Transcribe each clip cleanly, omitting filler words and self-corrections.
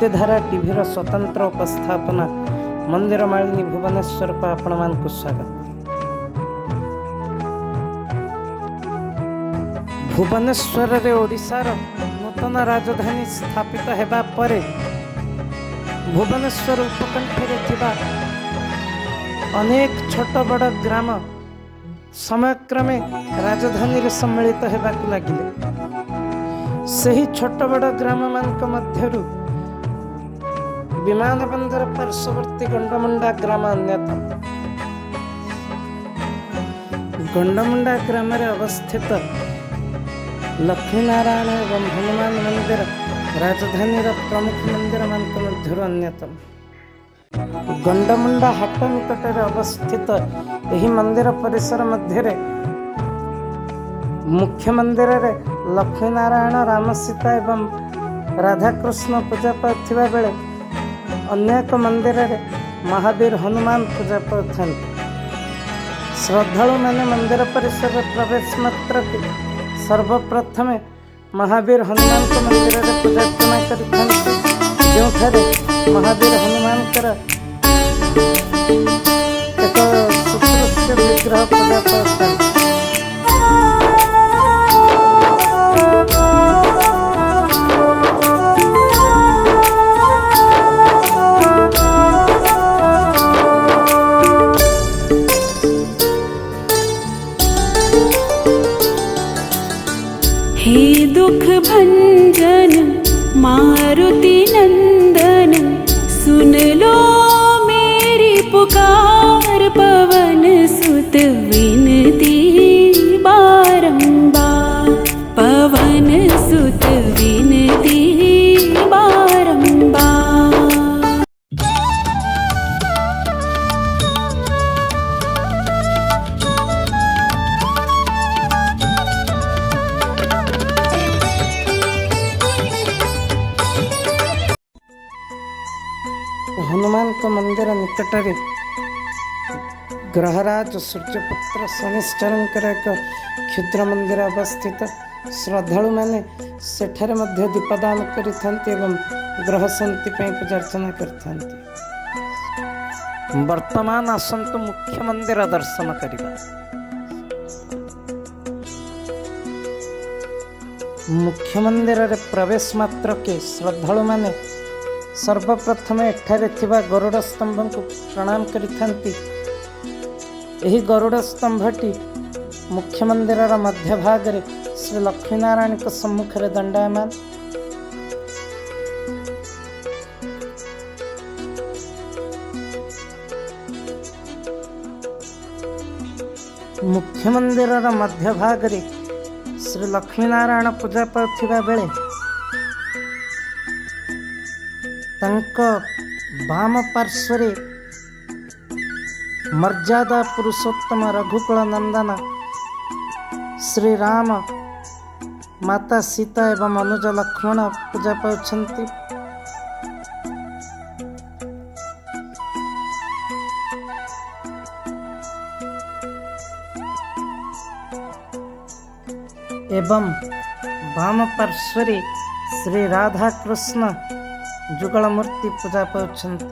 भक्तिधारा TV स्वतंत्र उपस्थापना मंदिर मालिनी भुवनेश्वर को आपण मानक स्वागत। भुवनेश्वर रे ओडिशार नूतन राजधानी स्थापित हेबा परे भुवनेश्वर उपकंठरे थिबा अनेक छोट बड़ ग्राम समयक्रमे राजधानी रे सम्मिलित हेबाकु लागिले। सही छोट बड़ ग्राम मानक मध्यरु विमान बंदर पार्श्ववर्ती गंडमुंडा ग्राम अन्यतम। गंडमुंडा ग्राम रे अवस्थित लक्ष्मीनारायण एवं हनुमान मंदिर राजधानी प्रमुख मंदिर मानक मध्यरु अन्यतम। गंडमुंडा हाट निकट अवस्थित यही मंदिर परिसर मध्य मुख्य मंदिर रे लक्ष्मीनारायण राम सीता एवं राधाकृष्ण पूजा पाउथिबा बेले अन्य एक मंदिर रे महावीर हनुमान पूजा पाउथांती। श्रद्धालु माने मंदिर परिसर प्रवेश मात्र सर्वप्रथम महावीर हनुमान को मंदिर रे पूजा अर्चना करिथांती, जोठारे महावीर हनुमान एक सुदृश्य विग्रह पूजा पाउथांती। हे दुख भंजन मारुति नंदन, सुन लो मेरी पुकार, पवन सुत विनती बारंबार, पवन सुत विनती बारंबार। हनुमान का मंदिर निकटरे ग्रहराज सूर्यपुत्र शनिश्चरंकर एक क्षुद्र मंदिर अवस्थित। श्रद्धालु माने सेठारे मध्य दीपदान करिथांती एवं ग्रह शांति पूजा अर्चना करिथांती। वर्तमान आसंतु मुख्य मंदिर दर्शन करिबा। मुख्य मंदिर रे प्रवेश मात्र के श्रद्धालु माने सर्वप्रथम एठारे थिबा गरुड़ स्तंभ को प्रणाम करिथांती। एही गरुड़ स्तंभटी मुख्य मंदिर मध्य भाग रे श्री लक्ष्मीनारायण को सम्मुख रे दंडायमान। मुख्य मंदिर मध्य भाग रे श्री लक्ष्मीनारायण पूजा पाउथिबा बेले तांको वाम पार्श्वरे मर्यादा पुरुषोत्तम रघुकुल नंदन श्री राम, माता सीता एवं अनुज लक्ष्मण पूजा पाउछंती। एवं वाम पार्श्वरे श्री राधा कृष्ण जुगल मूर्ति पूजा पाउछंती।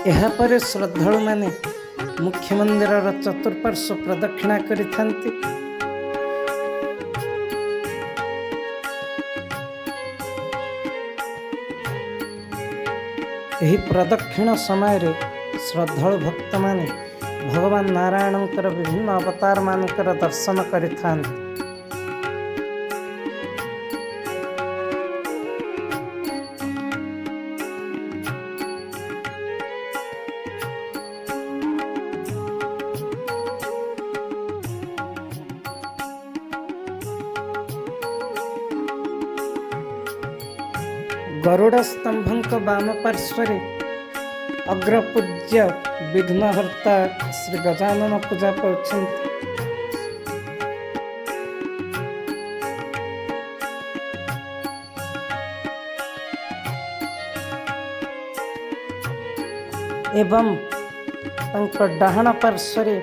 एहा परे श्रद्धालु माने मुख्य मंदिर चतुर्पार्श्व प्रदक्षिणा करिथांती। एही प्रदक्षिण समय रे श्रद्धालु भक्त माने भगवान नारायणकर विभिन्न अवतार मानकर दर्शन करिथांती। गरुड़ स्तंभ वाम पार्श्वरे अग्रपूज्य विघ्नहर्ता श्री गजानन पूजा पाउछंती। एवं तांको डाहण पार्श्वरे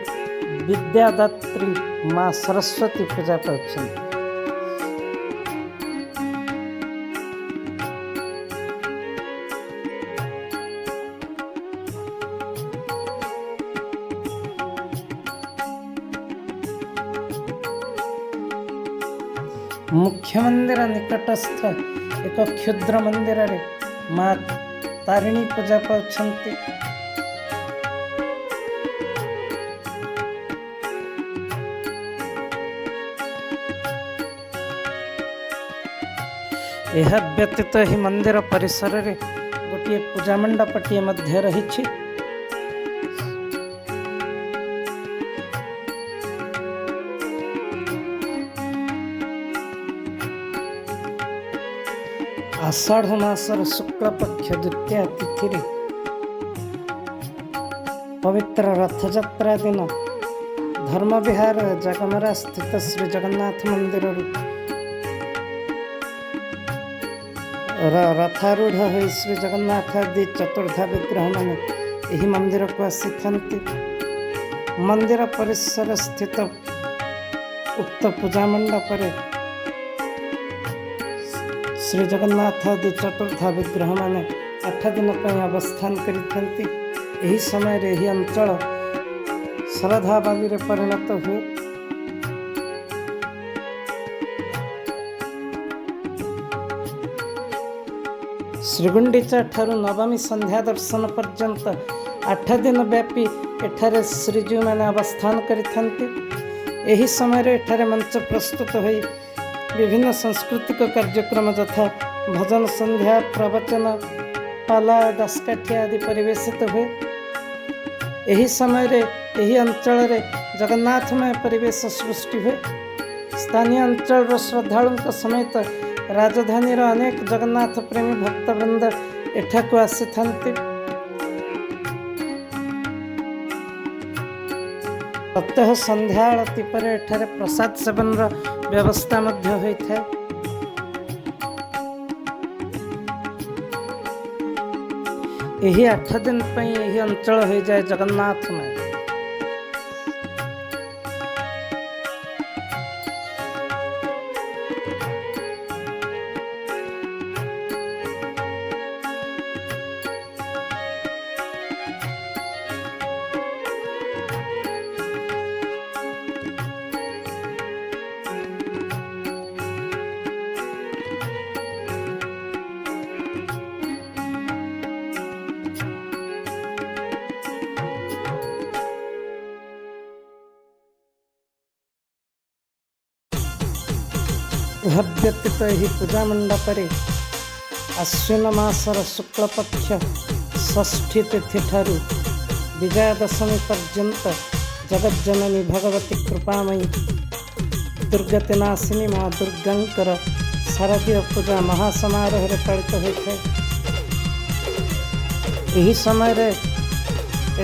विद्यादात्री माँ सरस्वती पूजा पाउछन्ति। मुख्य मंदिर निकटस्थ एक क्षुद्र मंदिर रे माँ तारिणी पूजा पाउछन्ति। यह व्यतीत ही मंदिर परिसर रे गोटे पूजा मंडपटीय मध्य रही। आषाढ़ मासर शुक्ल पक्ष द्वितीय तिथि रे पवित्र रथयात्रा दिन धर्म विहार जगमरा स्थित श्री जगन्नाथ मंदिर रथारूढ़ हो श्री जगन्नाथ आदि चतुर्धा विग्रह मान यही मंदिर को आसी मंदिर परिसर स्थित उक्त पूजा मंडप रे श्री जगन्नाथ आदि चतुर्धा विग्रह मान 8 दिन पर अवस्थान करिथन्ति। एही समय रे ही अंचल श्रद्धा बाली रे परिणत हुए। श्रीगुंडीचा ठारू नवमी संध्या दर्शन पर्यंत 8 दिन व्यापी एठारे श्रीजीव माने अवस्थान करिथन्ति। एही समय रे एठारे मंच प्रस्तुत होई विभिन्न सांस्कृतिक कार्यक्रम यथा भजन संध्या प्रवचन पाला दासकाठिया आदि परिवेशित हुए। एही समय रे एही अंचल रे जगन्नाथमय परिवेश सृष्टि हुए। स्थानीय अंचल श्रद्धालुओं समेत राजधानी अनेक जगन्नाथ प्रेमी भक्तवृंद एठाकू आसीथान्ति। प्रत्यह संध्या आरती पर एठारे प्रसाद सेवन व्यवस्था मध्य होइଥାଏ। एही 8 दिन पई एही अंचल हो जाए जगन्नाथ में। यह व्यतीत ही पूजा मंडपरे आश्विन मासर शुक्ल पक्ष षष्ठी तिथि ठारू विजया दशमी पर्यंत जगज्जननी भगवती कृपामयी दुर्गतिनाशिनी माँ दुर्गांकर शारदीय पूजा महासमारोह पालित होता है। यही समय रे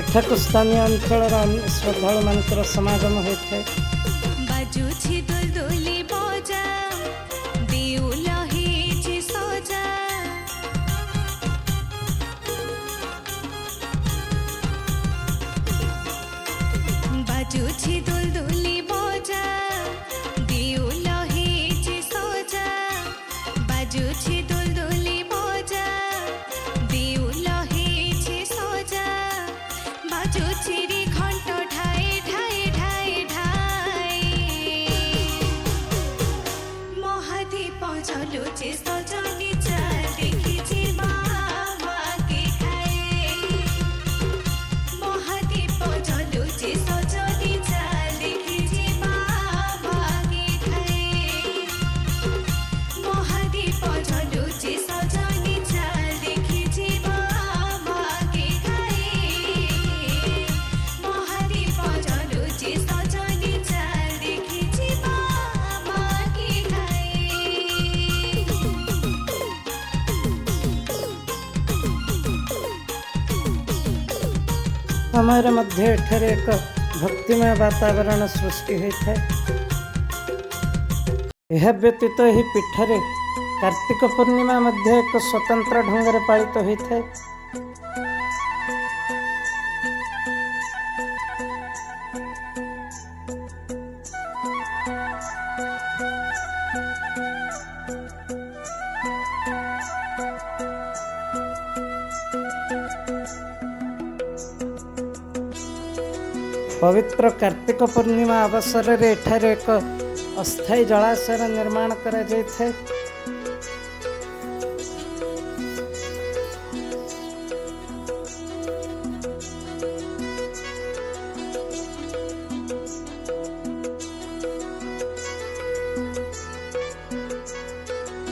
एठाकु स्थानीय अंचल श्रद्धालु मानकर समागम होता है। समय मध्य एठारे एक भक्तिमय वातावरण सृष्टि होता है। यह व्यतीत ही पीठरे कार्तिक पूर्णिमा मध्य एक स्वतंत्र ढंग से पालित होता है। पवित्र कार्तिक पूर्णिमा अवसर में एठारे एक अस्थायी जलाशय निर्माण करा जायଥାଏ।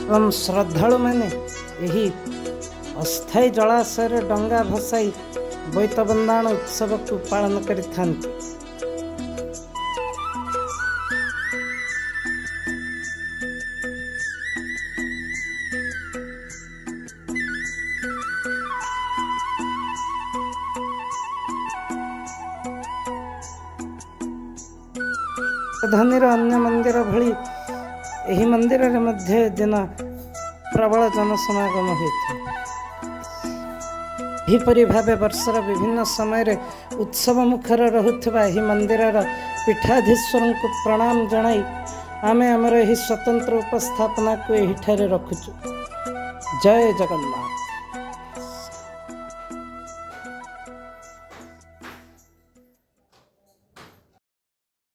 एवं श्रद्धालु मैंने यही अस्थायी जलाशय डंगा भसाई बोईत बंदाण उत्सव को पालन करिथांती। राजधानीर अन्य मंदिर भली यही मंदिर रे मध्य दिन प्रबल जनसमागम होता। एहीपरि भावे वर्षर विभिन्न समय रे उत्सव मुखर रहुथिबा एही मंदिरर पीठाधीश्वर को प्रणाम जणाई आमे हमर एही स्वतंत्र उपस्थापना को एही ठारे रखुछु। जय जगन्नाथ।